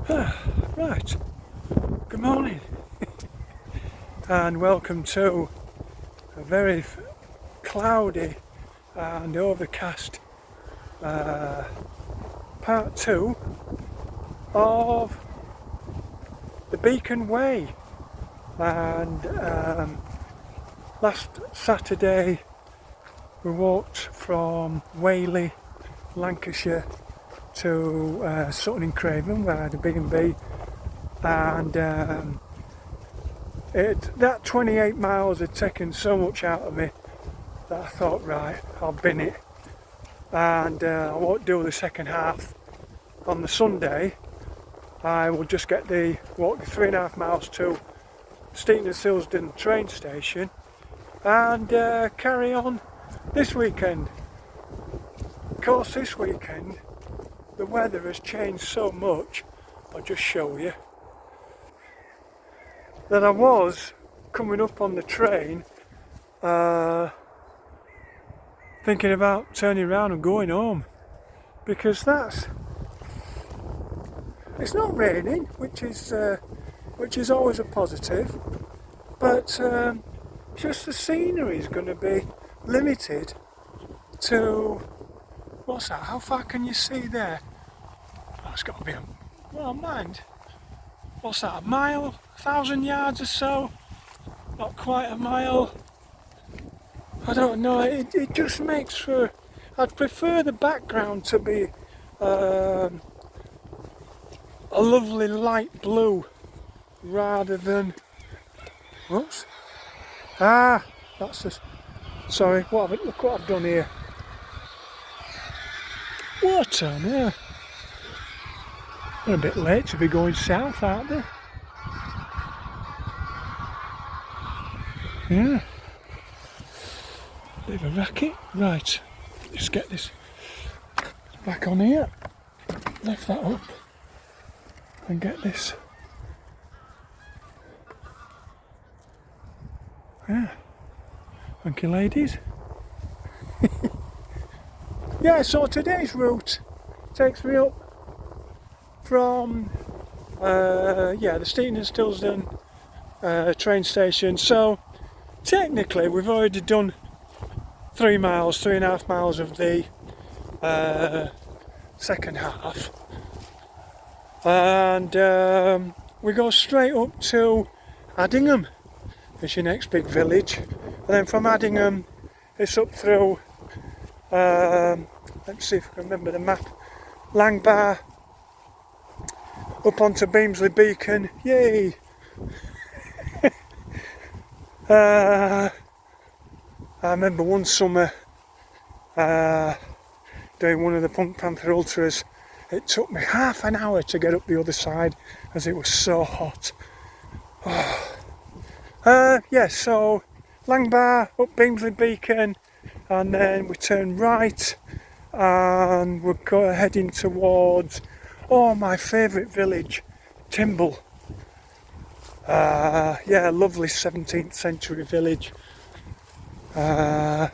Right, good morning and welcome to a very cloudy and overcast part 2 of the Beacon Way. And last Saturday we walked from Whaley, Lancashire to Sutton in Craven, where I had a B&B, and that 28 miles had taken so much out of me that I thought, right, I'll bin it, and I won't do the second half. On the Sunday I will just walk the 3.5 miles to Sutton and Silsden train station and carry on this weekend. Of course, this weekend the weather has changed so much. I'll just show you that I was coming up on the train thinking about turning around and going home, because it's not raining, which is always a positive, but just the scenery is going to be limited to, what's that, how far can you see there? That's got to be mind, what's that, a mile, 1,000 yards or so? Not quite a mile. I don't know, it just makes for, I'd prefer the background to be a lovely light blue rather than, whoops, that's just, sorry, look what I've done here. What on earth? They're a bit late to be going south, aren't they? Yeah. Bit of a racket. Right, let's get this back on here. Lift that up and get this. Yeah. Thank you, ladies. Yeah, so today's route takes me up from the Sutton and Silsden train station. So technically we've already done 3.5 miles of the second half, and we go straight up to Addingham, it's your next big village, and then from Addingham it's up through let's see if I can remember the map, Langbar, up onto Beamsley Beacon. Yay! I remember one summer doing one of the Punk Panther Ultras, it took me half an hour to get up the other side as it was so hot. So Langbar, up Beamsley Beacon, and then we turn right and we're heading towards, my favourite village, Timble. Lovely 17th century village. And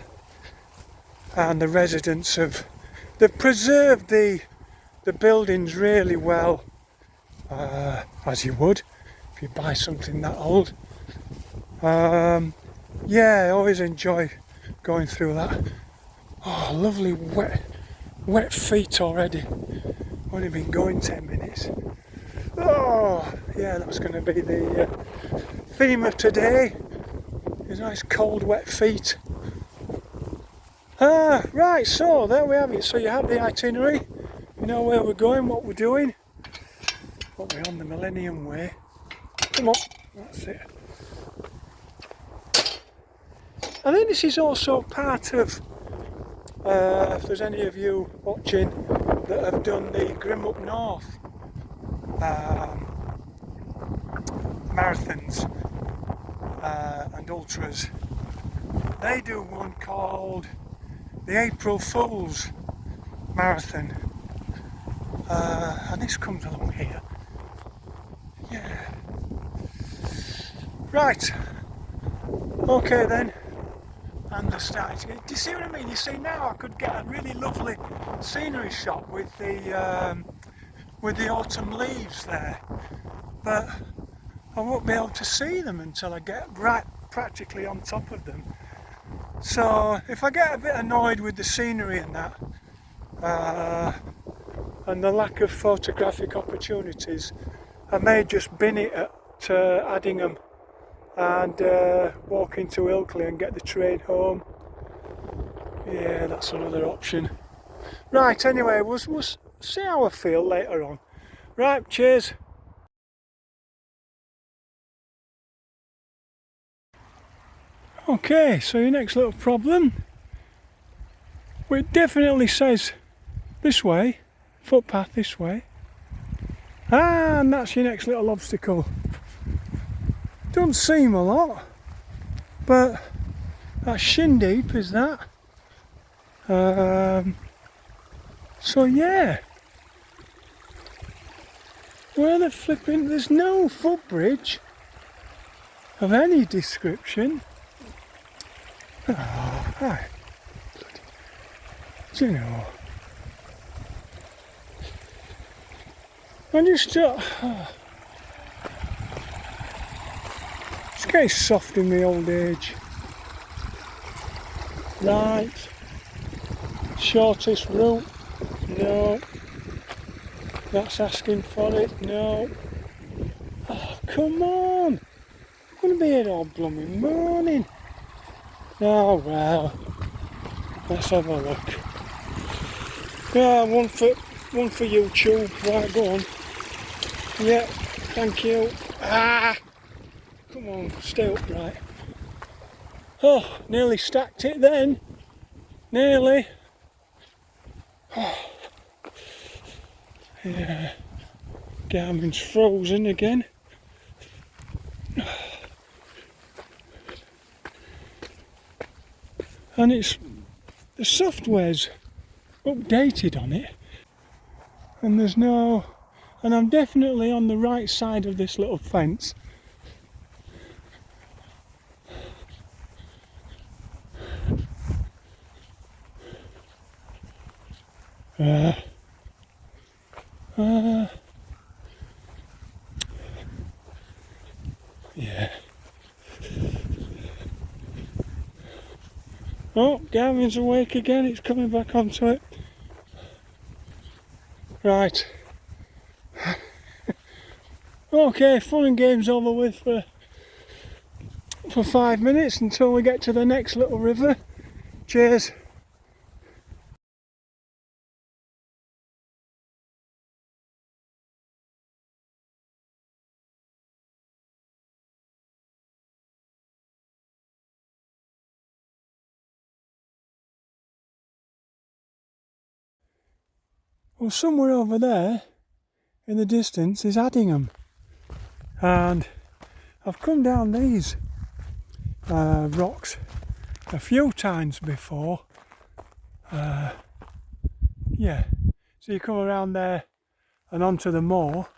the residents they've preserved the buildings really well, as you would if you buy something that old. I always enjoy going through that. Oh, lovely wet feet already. Only been going 10 minutes. Oh yeah, that's going to be the theme of today, is nice cold wet feet. Right, so there we have it. So you have the itinerary, you know where we're going, what we're doing. But we're on the Millennium Way. Come on, that's it. I think this is also part of, if there's any of you watching that have done the Grim Up North marathons and ultras, they do one called the April Fool's Marathon, and this comes along here. Yeah. Right. Okay then. And the start. Do you see what I mean? You see, now I could get a really lovely scenery shot with the with the autumn leaves there, but I won't be able to see them until I get right practically on top of them. So if I get a bit annoyed with the scenery and that, and the lack of photographic opportunities, I may just bin it at Addingham and walk into Ilkley and get the train home. Yeah, that's another option. Right, anyway, we'll see how I feel later on. Right, cheers. Okay, so your next little problem. Well, it definitely says this way, footpath this way. And that's your next little obstacle. Doesn't seem a lot, but that's shin deep, is that? So yeah. Where the flipping, there's no footbridge of any description. Oh, hi. Do you know? I just it's getting soft in my old age. Right. Shortest route? No. That's asking for it? No. Oh, come on! I'm going to be here all blooming morning. Oh well. Let's have a look. Yeah, one for YouTube. Right, go on. Yeah, thank you. Ah! Come on, stay upright. Oh, nearly stacked it then. Nearly. Oh. Yeah, Garmin's frozen again. And the software's updated on it. And there's no, and I'm definitely on the right side of this little fence. Yeah. Oh, Garmin's awake again, it's coming back onto it. Right. Okay, fun and games over with for 5 minutes until we get to the next little river. Cheers. Well, somewhere over there in the distance is Addingham, and I've come down these rocks a few times before. Yeah, so you come around there and onto the moor,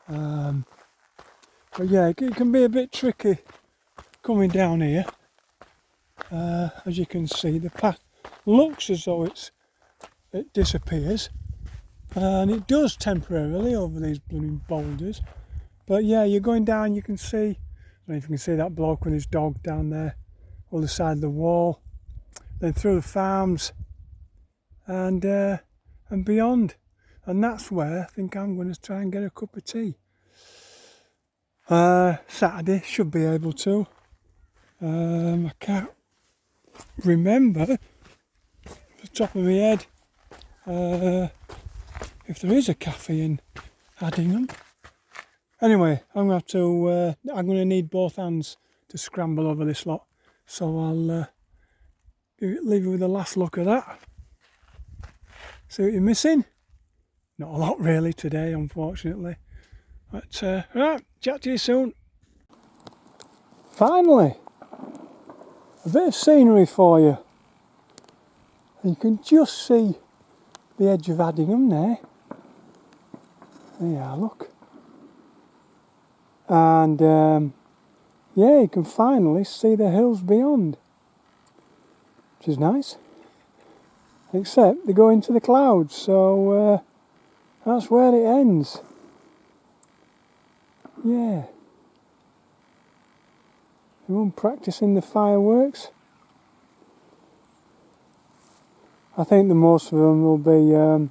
but yeah, it can be a bit tricky coming down here. As you can see, the path looks as though it disappears, and it does temporarily over these blooming boulders. But yeah, you're going down, you can see, I don't know if you can see that bloke with his dog down there, other side of the wall, then through the farms and beyond. And that's where I think I'm going to try and get a cup of tea. Saturday, should be able to. I can't remember off the top of my head if there is a cafe in Addingham. Anyway, I'm going to need both hands to scramble over this lot, so I'll leave you with a last look at that. See what you're missing? Not a lot really today, unfortunately. But right, chat to you soon. Finally, a bit of scenery for you. You can just see the edge of Addingham there. There you are, look. And yeah, you can finally see the hills beyond, which is nice. Except they go into the clouds, so That's where it ends. Yeah. Everyone practicing the fireworks. I think the most of them will be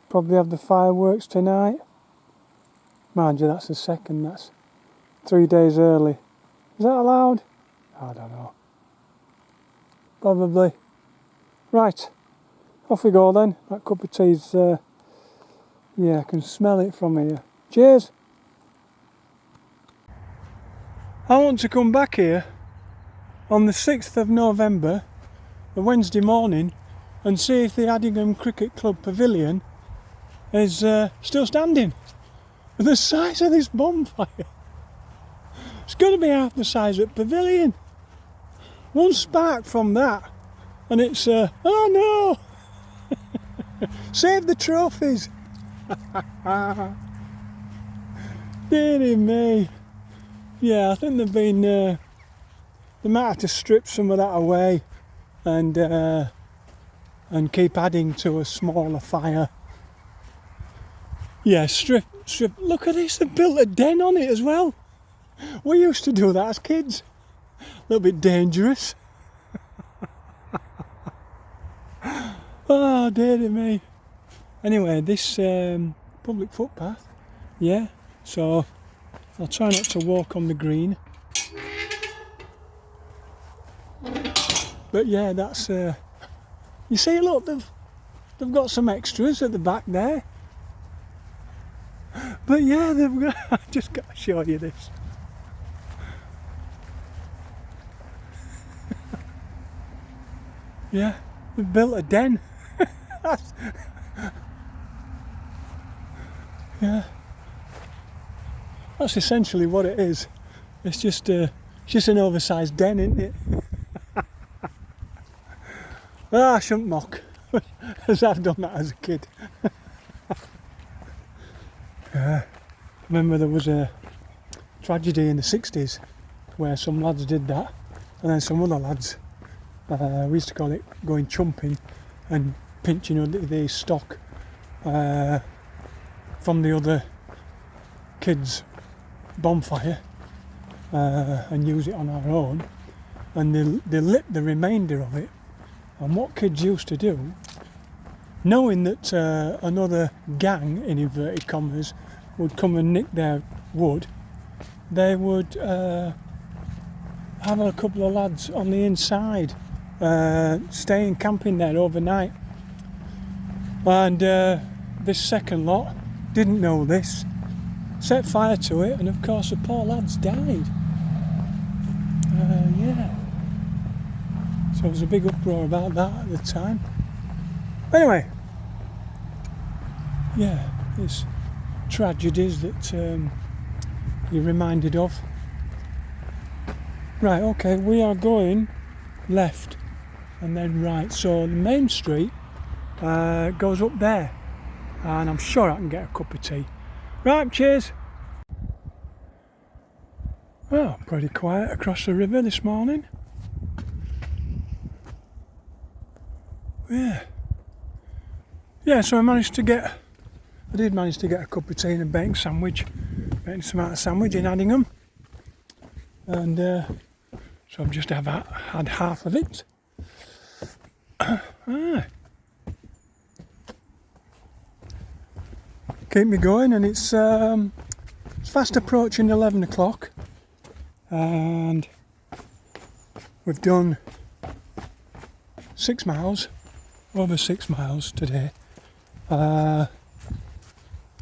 probably have the fireworks tonight. Mind you, that's the second, that's 3 days early. Is that allowed? I don't know. Probably. Right, off we go then. That cup of tea's, yeah, I can smell it from here. Cheers! I want to come back here on the 6th of November, the Wednesday morning, and see if the Addingham Cricket Club Pavilion is still standing. The size of this bonfire. It's got to be half the size of the pavilion. One spark from that and it's, oh no! Save the trophies! Dearie me. Yeah, I think they've been, they might have to strip some of that away and keep adding to a smaller fire. Yeah, strip. Look at this, they've built a den on it as well. We used to do that as kids. A little bit dangerous. Oh, dearie me. Anyway, this public footpath, yeah, so I'll try not to walk on the green. But yeah, that's, you see, look, they've got some extras at the back there. But yeah, they've got, I just got to show you this. Yeah, they've built a den. Yeah, that's essentially what it is. It's just an oversized den, isn't it? I shouldn't mock, as I've done that as a kid. I remember there was a tragedy in the 60s where some lads did that, and then some other lads, we used to call it going chumping and pinching the stock from the other kids' bonfire and use it on our own, and they lit the remainder of it. And what kids used to do, knowing that another gang, in inverted commas, would come and nick their wood, they would have a couple of lads on the inside staying camping there overnight. And this second lot didn't know this, set fire to it, and of course the poor lads died. Yeah. So there was a big uproar about that at the time. Anyway, yeah, there's tragedies that you're reminded of. Right, okay, we are going left and then right. So the main street goes up there, and I'm sure I can get a cup of tea. Right, cheers. Well, pretty quiet across the river this morning. Yeah, so I did manage to get a cup of tea and a bacon tomato sandwich in Addingham, and so I've just had half of it. Keep me going, and it's fast approaching 11 o'clock, and we've done 6 miles, over 6 miles today,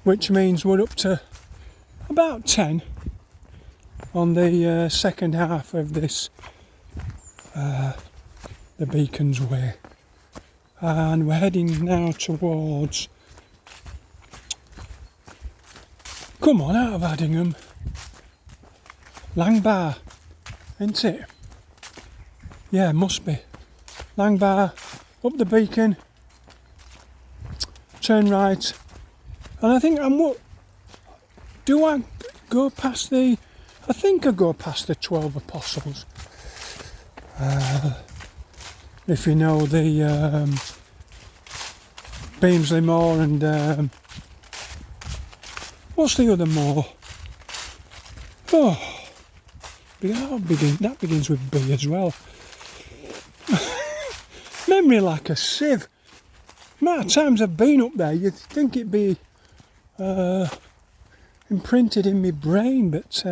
which means we're up to about 10 on the second half of this, the Beacons Way, and we're heading now towards, come on, out of Addingham, Langbar, isn't it? Yeah, must be. Langbar, up the beacon, turn right, and I think do I go past I think I go past the 12 Apostles. If you know the Beamsley Moor and what's the other moor? That begins with B as well. Memory like a sieve. The amount of times I've been up there, you'd think it'd be imprinted in my brain, but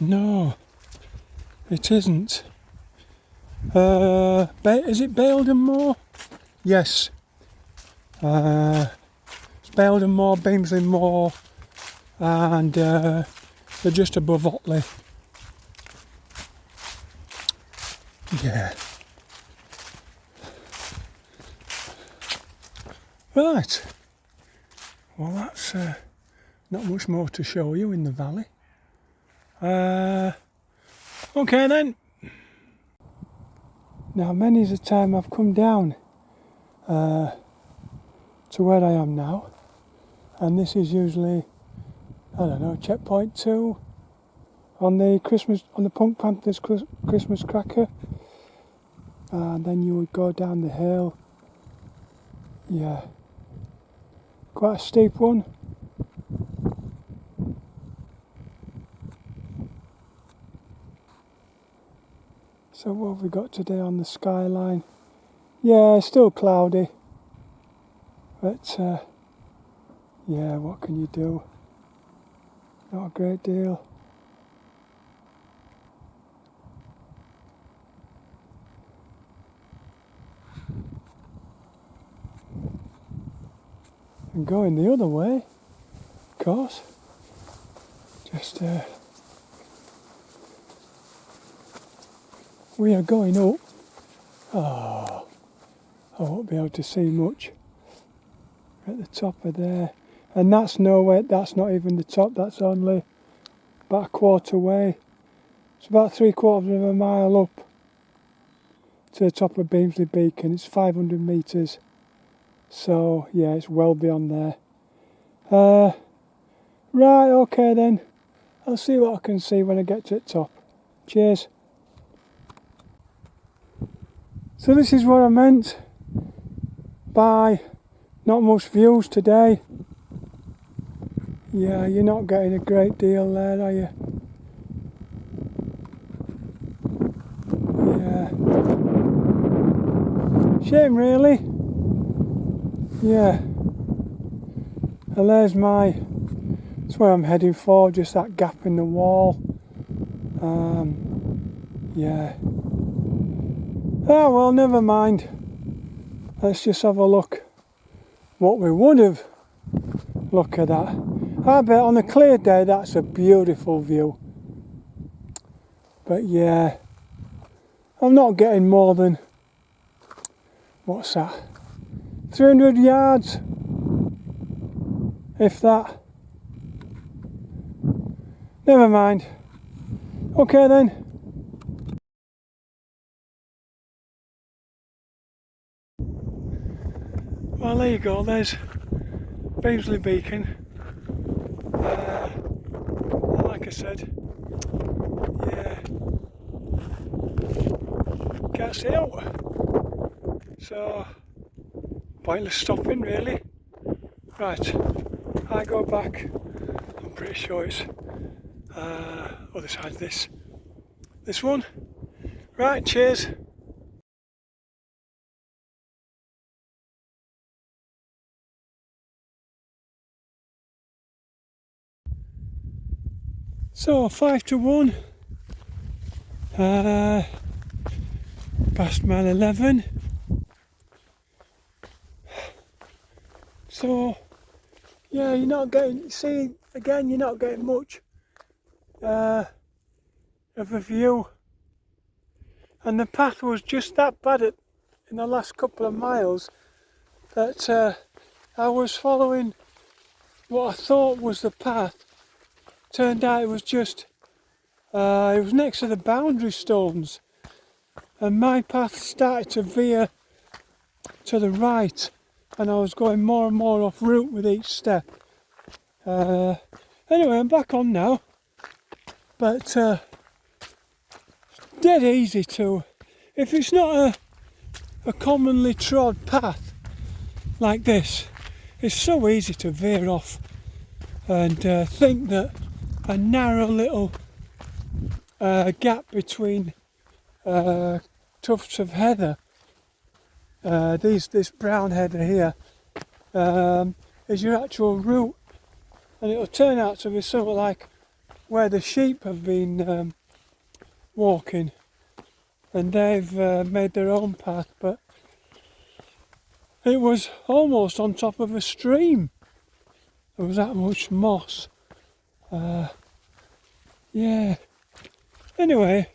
no, it isn't. Is it Baildon Moor? Yes. It's Baildon Moor, Beamsley Moor, and they're just above Otley. Yeah. Right. Well, that's not much more to show you in the valley. Okay then. Now, many's the time I've come down to where I am now, and this is usually, I don't know, checkpoint 2 on the Punk Panthers Christmas cracker, and then you would go down the hill. Yeah, quite a steep one. So what have we got today on the skyline? Yeah, still cloudy, but yeah, what can you do? Not a great deal. And going the other way, of course, just we are going up. Oh, I won't be able to see much at the top of there, and that's nowhere. That's not even the top. That's only about a quarter way. It's about 3/4 of a mile up to the top of Beamsley Beacon. It's 500 metres. So yeah, it's well beyond there. Right, okay then. I'll see what I can see when I get to the top. Cheers. So this is what I meant by not much views today. Yeah, you're not getting a great deal there, are you? Yeah. Shame really. Yeah. And that's where I'm heading for, just that gap in the wall. Yeah. Oh well, never mind. Let's just have a look what we would have. Look at that. I bet on a clear day that's a beautiful view. But yeah, I'm not getting more than, what's that, 300 yards, if that. Never mind. Okay then. Well, there you go, there's Beamsley Beacon. Like I said, yeah, can't see out, so pointless stopping really. Right, I go back. I'm pretty sure it's other side of this one. Right, cheers. So 5-1, past mile 11. So yeah, you're not getting, see again, you're not getting much of a view, and the path was just that bad in the last couple of miles that I was following what I thought was the path. Turned out it was just, it was next to the boundary stones, and my path started to veer to the right, and I was going more and more off route with each step. Anyway, I'm back on now, but dead easy to, if it's not a commonly trod path, like this, it's so easy to veer off and think that a narrow little gap between tufts of heather, this brown heather here, is your actual route, and it'll turn out to be something like where the sheep have been walking, and they've made their own path, but it was almost on top of a stream. There was that much moss. Yeah. Anyway,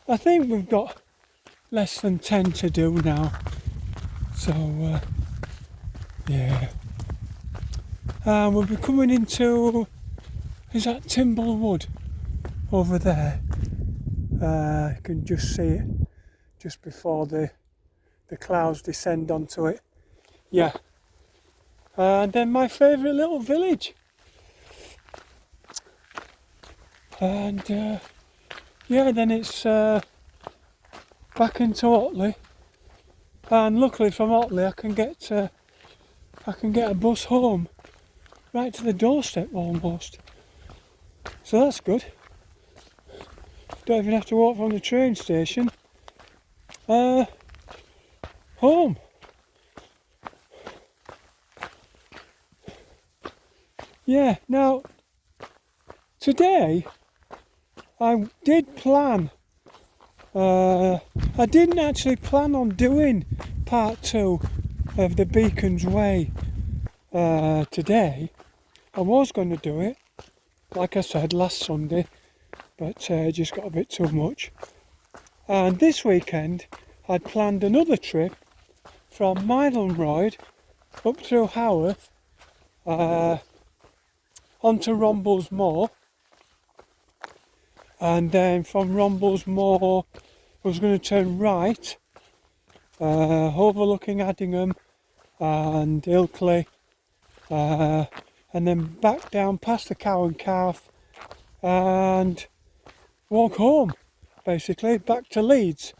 I think we've got less than 10 to do now. So, yeah. We'll be coming into, is that Timblewood over there? You can just see it just before the clouds descend onto it. Yeah. And then my favourite little village. And yeah, then it's back into Otley. And luckily from Otley I can get a bus home right to the doorstep almost. So that's good. Don't even have to walk from the train station home. Yeah, now today I did plan, I didn't actually plan on doing part 2 of the Beacons Way today. I was going to do it, like I said, last Sunday, but it just got a bit too much. And this weekend I'd planned another trip from Mylonroyd up through Haworth onto Rombles Moor, and then from Rombles Moor I was going to turn right, overlooking Addingham and Ilkley, and then back down past the Cow and Calf and walk home, basically back to Leeds.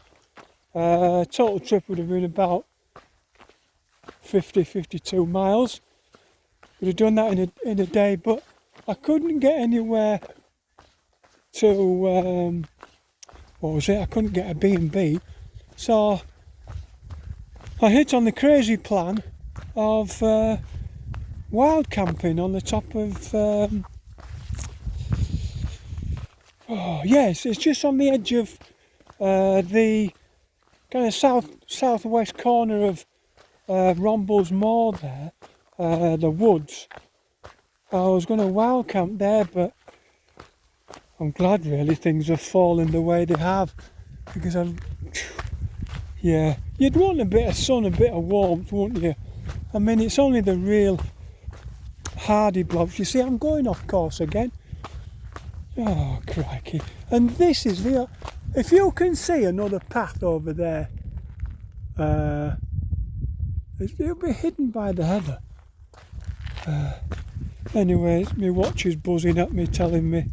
Total trip would have been about 50-52 miles. Would have done that in a day, but I couldn't get anywhere to, what was it? I couldn't get a B&B, so I hit on the crazy plan of wild camping on the top of, oh yes, it's just on the edge of the kind of southwest corner of Rombles Moor there, the woods. I was going to wild camp there, but I'm glad really things have fallen the way they have, because yeah, you'd want a bit of sun, a bit of warmth, wouldn't you? I mean, it's only the real hardy blobs. You see, I'm going off course again. Oh, crikey. And this is the, if you can see another path over there, it'll be hidden by the heather. Anyway, my watch is buzzing at me, telling me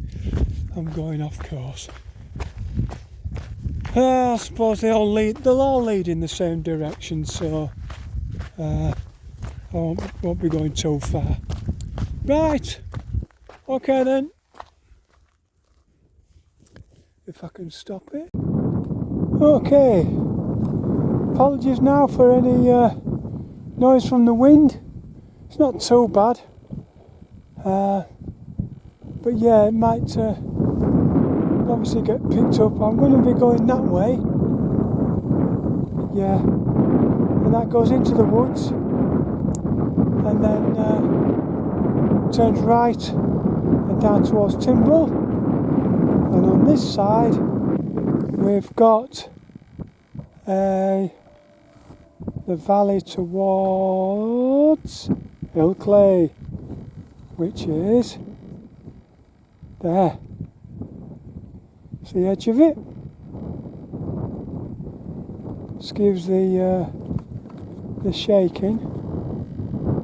I'm going off course. I suppose they'll all lead in the same direction, so I won't be going too far. Right, okay then. If I can stop it. Okay, apologies now for any noise from the wind. It's not too bad, but yeah, it might obviously get picked up. I'm going to be going that way, yeah, and that goes into the woods and then turns right and down towards Timble, and on this side we've got the valley towards Ilkley, which is there. See the edge of it? Excuse the shaking,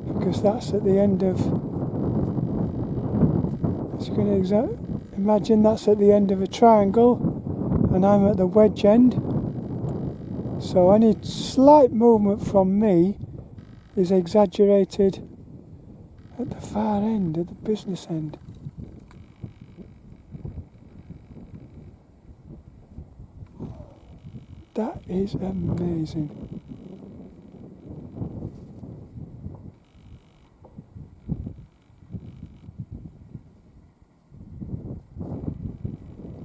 because that's at the end of, as you can imagine, that's at the end of a triangle and I'm at the wedge end, so any slight movement from me is exaggerated at the far end, at the business end. That is amazing.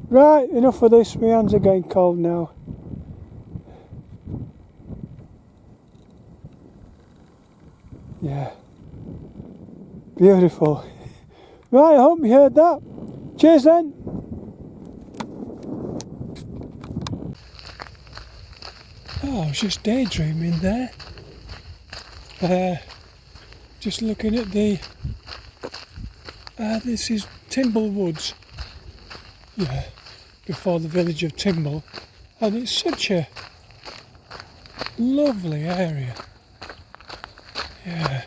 Right, enough of this, my hands are getting cold now. Yeah, beautiful. Right, I hope you heard that. Cheers then. Oh, I was just daydreaming there. Just looking at the... this is Timble Woods. Yeah, before the village of Timble. And it's such a lovely area. Yeah,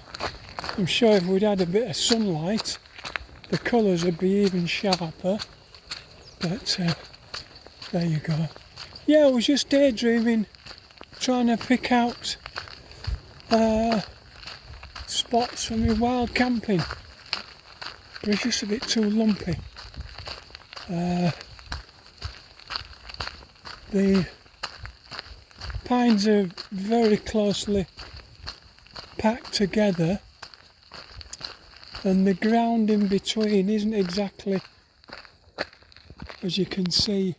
I'm sure if we'd had a bit of sunlight, the colours would be even sharper. But there you go. Yeah, I was just daydreaming, trying to pick out spots for my wild camping, but it's just a bit too lumpy. The pines are very closely packed together, and the ground in between isn't exactly, as you can see,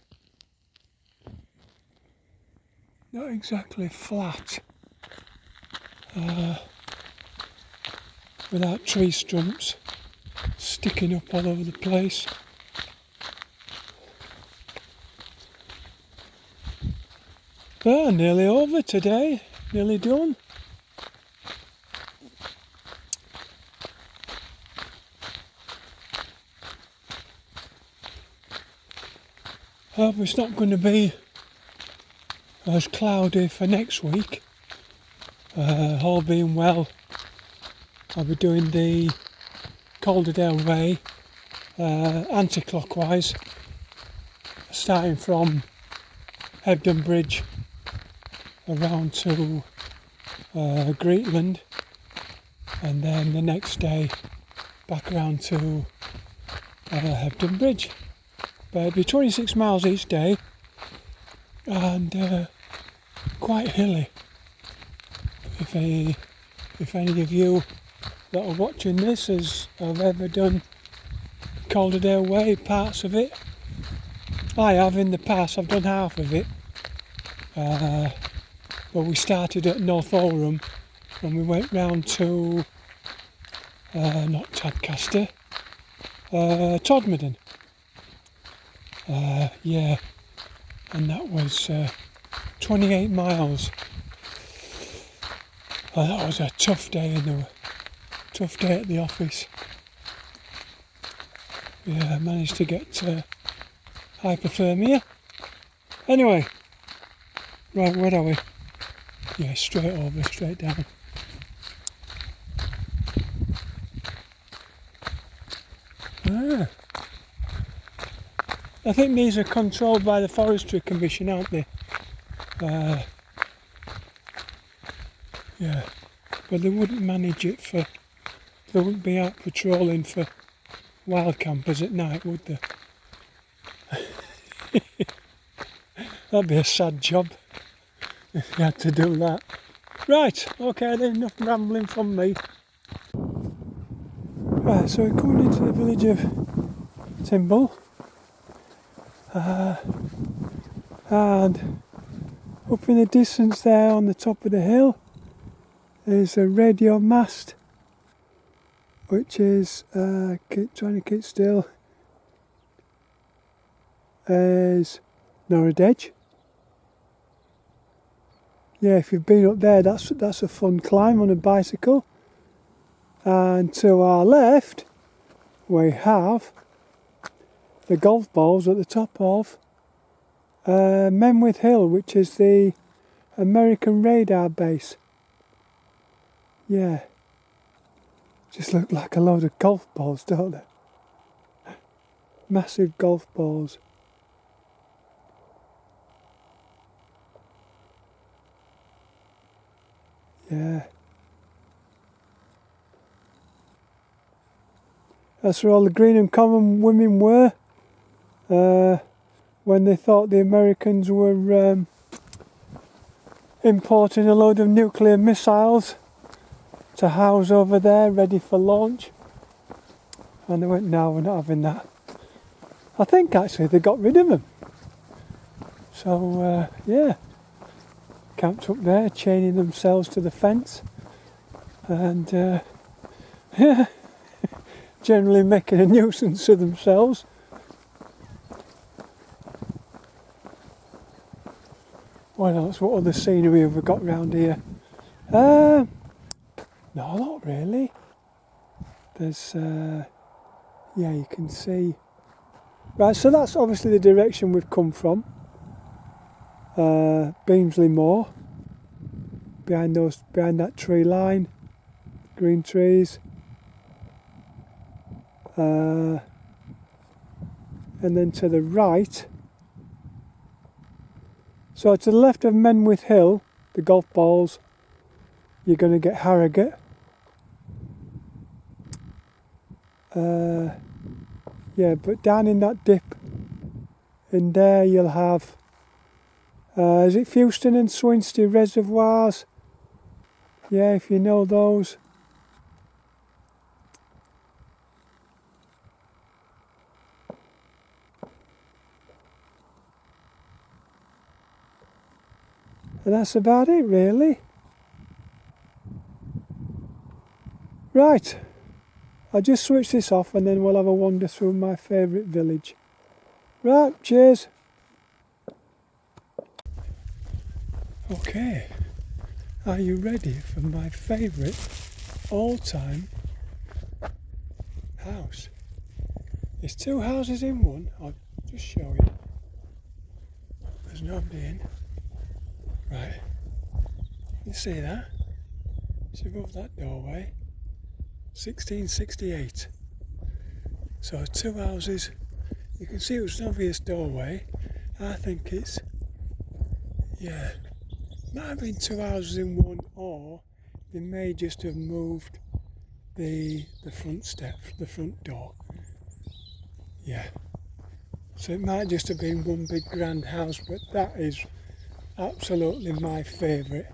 not exactly flat, without tree stumps sticking up all over the place. Oh, nearly over today, nearly done. Hope it's not going to be as cloudy for next week. All being well, I'll be doing the Calderdale Way anti-clockwise, starting from Hebden Bridge around to Greetland, and then the next day back around to Hebden Bridge. But it'll be 26 miles each day, and quite hilly. If any of you that are watching this have ever done Calderdale Way, parts of it, I have in the past. I've done half of it. But we started at North Oldham and we went round to not Tadcaster, Todmorden. Yeah, and that was 28 miles. That was a tough day at the office. Yeah, I managed to get hypothermia. Anyway, right, where are we? Yeah, straight down. I think these are controlled by the Forestry Commission, aren't they? Yeah, but they wouldn't manage it they wouldn't be out patrolling for wild campers at night, would they? That'd be a sad job if you had to do that. Right, okay then, enough rambling from me. Right, so we're coming into the village of Timble, and up in the distance there on the top of the hill is a radio mast, which is, trying to keep still, is Norrid Edge. Yeah, if you've been up there, that's a fun climb on a bicycle. And to our left, we have the golf balls at the top of Menwith Hill, which is the American radar base. Yeah, just look like a load of golf balls, don't they? Massive golf balls. Yeah. That's where all the Greenham Common women were when they thought the Americans were importing a load of nuclear missiles to house over there ready for launch, and they went, no, we're not having that. I think actually they got rid of them. So yeah, camped up there, chaining themselves to the fence, and yeah, generally making a nuisance of themselves. What else? What other scenery have we got round here? No, not really. There's, yeah, you can see. Right, so that's obviously the direction we've come from. Beamsley Moor. Behind that tree line, green trees. And then to the right. So to the left of Menwith Hill, the golf balls, you're going to get Harrogate. Yeah, but down in that dip, in there you'll have, is it Fewston and Swinsty reservoirs? Yeah, if you know those. And that's about it, really. Right, I'll just switch this off and then we'll have a wander through my favourite village. Right, cheers. Okay, are you ready for my favourite all-time house? There's two houses in one. I'll just show you. There's nobody in. Right, you see that? It's above that doorway. 1668. So two houses. You can see it was an obvious doorway. I think it's, yeah, might have been two houses in one, or they may just have moved the front steps, the front door. Yeah. So it might just have been one big grand house, but that is absolutely my favourite.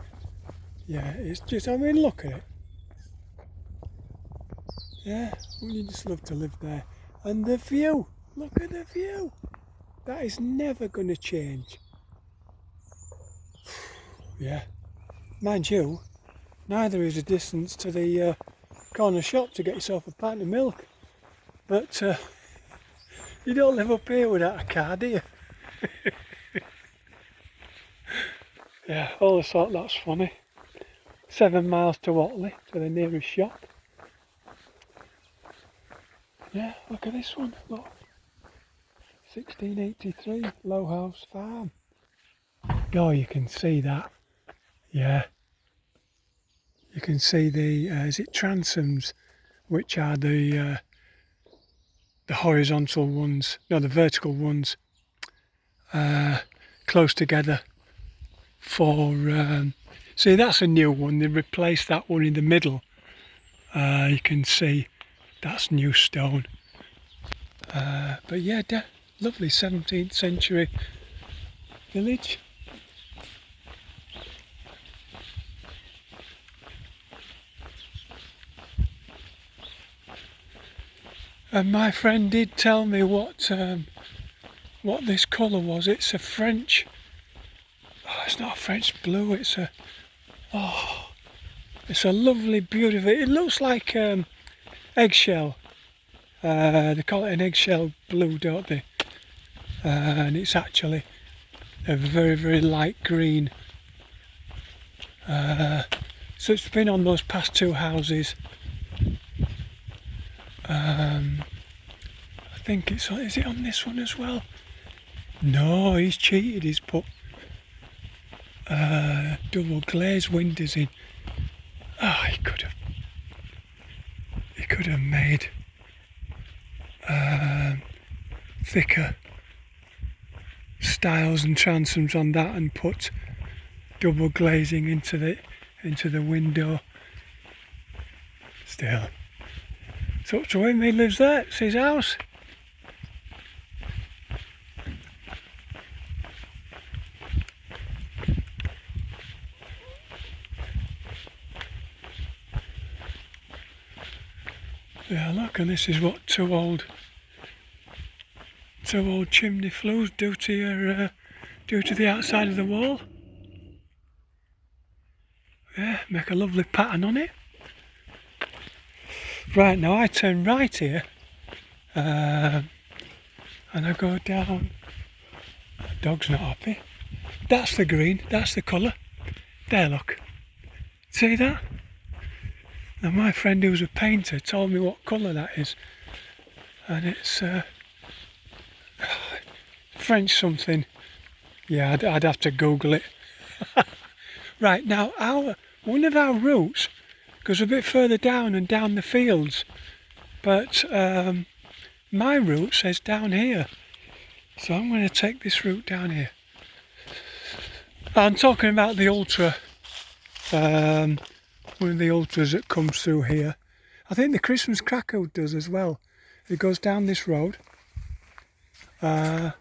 Yeah, it's just, I mean, look at it. Yeah, wouldn't you just love to live there? And the view, look at the view. That is never going to change. Yeah, mind you, neither is the distance to the corner shop to get yourself a pint of milk. But you don't live up here without a car, do you? Yeah, all of sort, that's funny. 7 miles to Otley, to the nearest shop. Yeah, look at this one, look. 1683, Low House Farm. Oh, you can see that. Yeah. You can see the, is it transoms, which are the horizontal ones, no, the vertical ones, close together for, see, that's a new one. They replaced that one in the middle. You can see that's new stone. But yeah, lovely 17th century village. And my friend did tell me what this colour was. It's a French, oh, it's not a French blue, it's a, oh, it's a lovely, beautiful, it looks like eggshell. They call it an eggshell blue, don't they? And it's actually a very, very light green. So it's been on those past two houses. I think it's on, is it on this one as well? No, he's cheated, he's put double glazed windows in. Ah, he could have made thicker stiles and transoms on that and put double glazing into the window. Still, It's up to him, he lives there, it's his house. Yeah, look, and this is what two old chimney flues do to your do to the outside of the wall. Yeah, make a lovely pattern on it. Right, now I turn right here, and I go down. Dog's not happy. That's the green, that's the colour. There, look. See that? Now my friend who's a painter told me what colour that is. And it's French something. Yeah, I'd have to Google it. Right, now one of our routes goes a bit further down and down the fields. But my route says down here. So I'm going to take this route down here. I'm talking about the ultra, one of the ultras that comes through here. I think the Christmas Crackle does as well. It goes down this road, and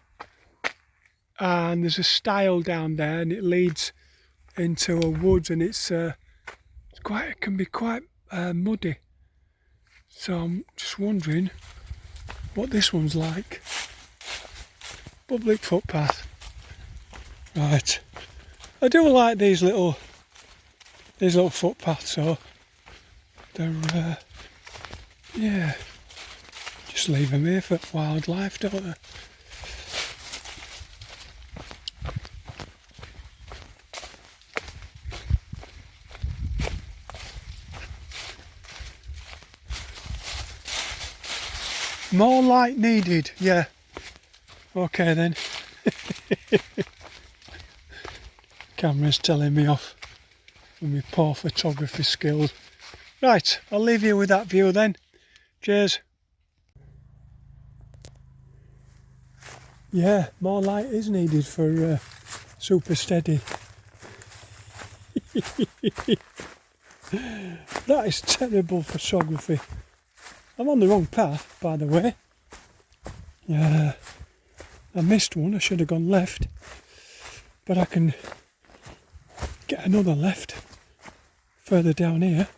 there's a stile down there, and it leads into a woods, and it can be quite muddy. So I'm just wondering what this one's like. Public footpath. Right. I do like these little footpaths, so they're yeah, just leave them here for wildlife, don't they? More light needed, yeah. Okay then. Camera's telling me off with my poor photography skills. Right, I'll leave you with that view then. Cheers. Yeah, more light is needed for super steady. That is terrible photography. I'm on the wrong path, by the way. Yeah, I missed one. I should have gone left, but I can get another left further down here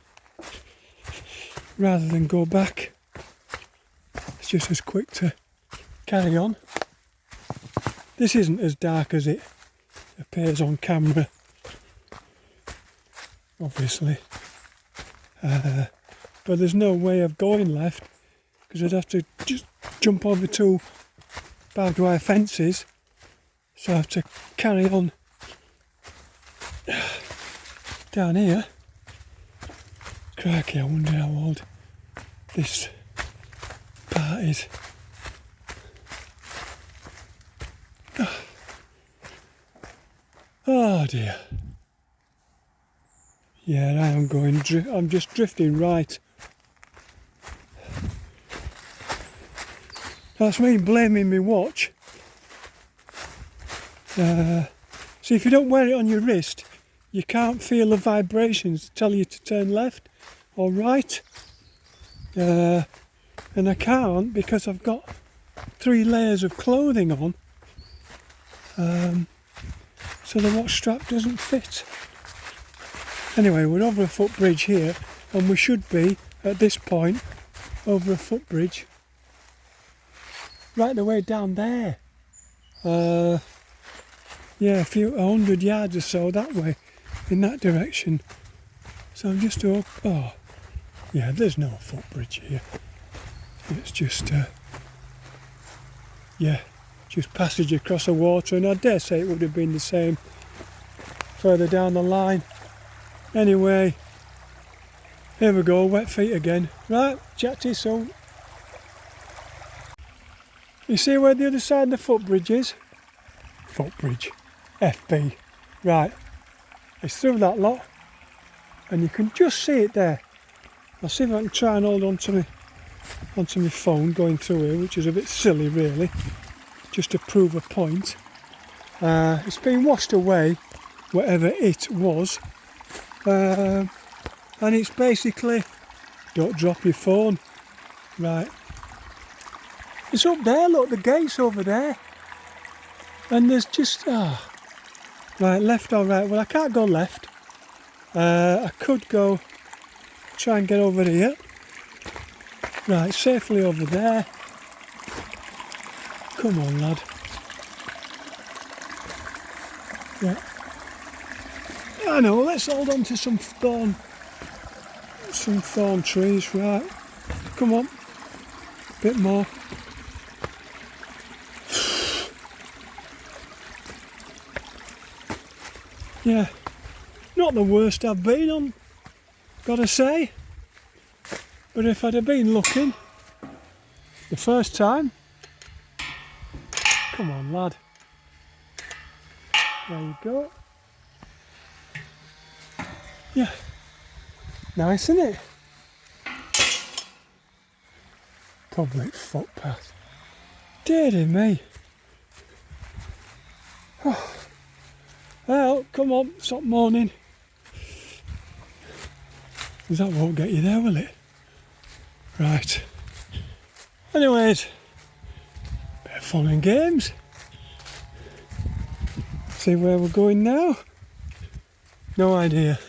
rather than go back. It's just as quick to carry on. This isn't as dark as it appears on camera, obviously, but there's no way of going left because I'd have to just jump over two barbed wire fences, so I have to carry on down here. Crikey, I wonder how old this part is. Oh dear. Yeah, I am going. I'm just drifting right. That's me blaming me watch. See, if you don't wear it on your wrist, you can't feel the vibrations to tell you to turn left or right. And I can't because I've got 3 layers of clothing on. So the watch strap doesn't fit. Anyway, we're over a footbridge here, and we should be, at this point, over a footbridge right the way down there. Yeah, a 100 yards or so that way, in that direction. So I'm just up. Oh, yeah, there's no footbridge here. It's just, yeah, just passage across the water, and I dare say it would have been the same further down the line. Anyway, here we go, wet feet again. Right, chat to you soon. You see where the other side of the footbridge is? Footbridge, FB. Right, it's through that lot, and you can just see it there. I'll see if I can try and hold onto my phone going through here, which is a bit silly really, just to prove a point. It's been washed away, whatever it was, and it's basically, don't drop your phone, Right. It's up there, look, the gate's over there. And there's just, right, left or right? Well, I can't go left. I could go, try and get over here. Right, safely over there. Come on, lad. Yeah. I know, let's hold on to some thorn trees, right. Come on, bit more. Yeah, not the worst I've been on, gotta say. But if I'd have been looking the first time, come on, lad. There you go. Yeah, nice, isn't it? Public footpath. Dear me. Oh. Well, come on, stop moaning. That won't get you there, will it? Right. Anyways, bit of fun and games. See where we're going now? No idea.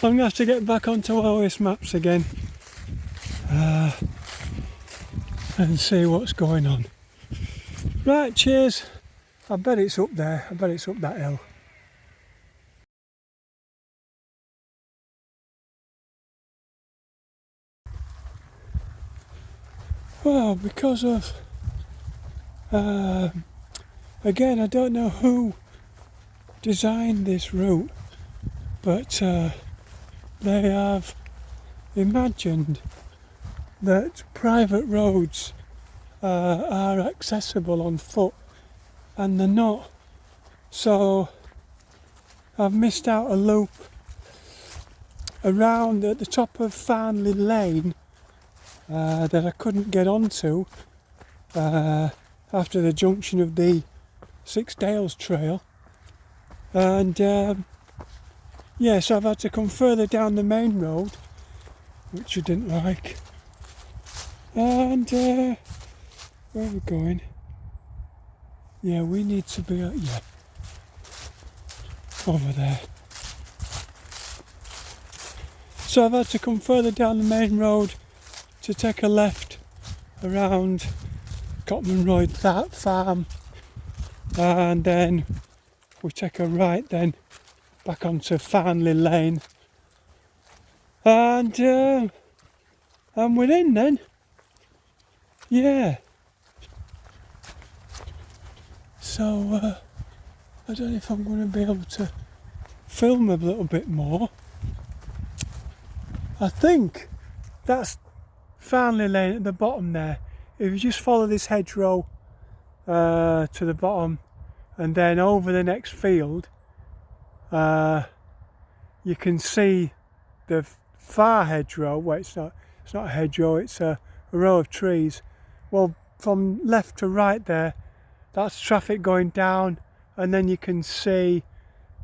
I'm going to have to get back onto OS Maps again and see what's going on. Right, cheers. I bet it's up there. I bet it's up that hill. Well, because of again, I don't know who designed this route, but they have imagined that private roads are accessible on foot, and they're not. So I've missed out a loop around at the top of Farnley Lane that I couldn't get onto after the junction of the Six Dales Trail, and yeah, so I've had to come further down the main road, which I didn't like. And where are we going? Yeah, we need to be over there. So I've had to come further down the main road to take a left around Cotman Royd farm, and then we take a right then back onto Farnley Lane, and we're in then. Yeah. So I don't know if I'm going to be able to film a little bit more. I think that's Farnley Lane at the bottom there. If you just follow this hedgerow to the bottom and then over the next field, you can see the far hedgerow. Well, it's not a hedgerow, it's a row of trees. Well, from left to right there, that's traffic going down, and then you can see,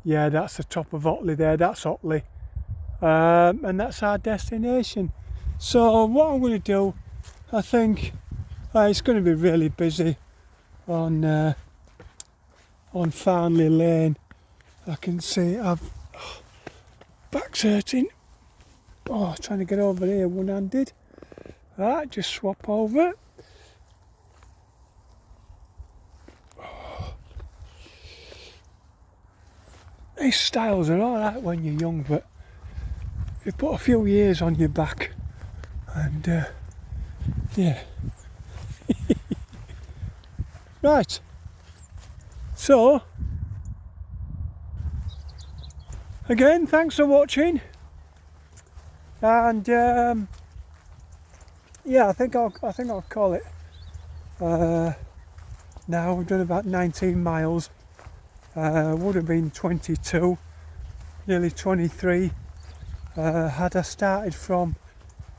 yeah, that's the top of Otley there, that's Otley, and that's our destination. So what I'm going to do, I think it's going to be really busy on Farnley Lane. I can see back's hurting. Oh, trying to get over here one-handed. Right, just swap over. These styles are alright when you're young, but you put a few years on your back, and yeah. Right, so again, thanks for watching, and yeah, I think I'll call it. Now we've done about 19 miles. Would have been 22, nearly 23 had I started from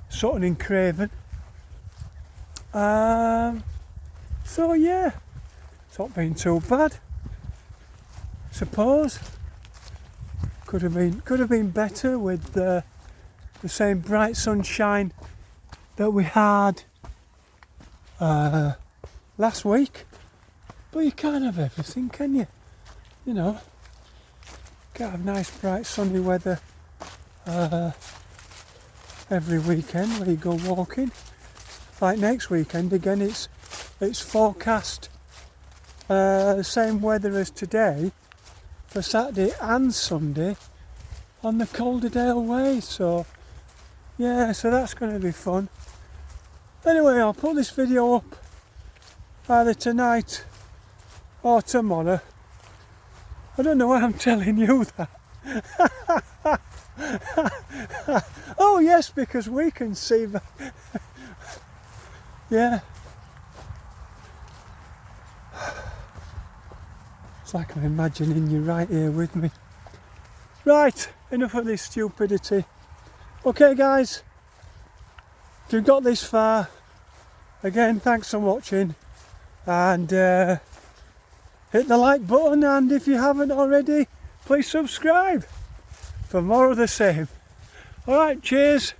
Sutton in Craven. So yeah, it's not been too bad. Suppose could have been better with the same bright sunshine that we had last week. But you can't have everything, can you? You know, can't have nice bright sunny weather every weekend where you go walking. Like next weekend again, it's forecast the same weather as today for Saturday and Sunday on the Calderdale Way. So yeah, so that's going to be fun. Anyway, I'll put this video up either tonight or tomorrow. I don't know why I'm telling you that. Oh yes, because we can see that. Yeah. It's like I'm imagining you right here with me. Right, enough of this stupidity. Okay guys, if you've got this far, again thanks for watching, and hit the like button, and if you haven't already, please subscribe for more of the same. Alright, cheers.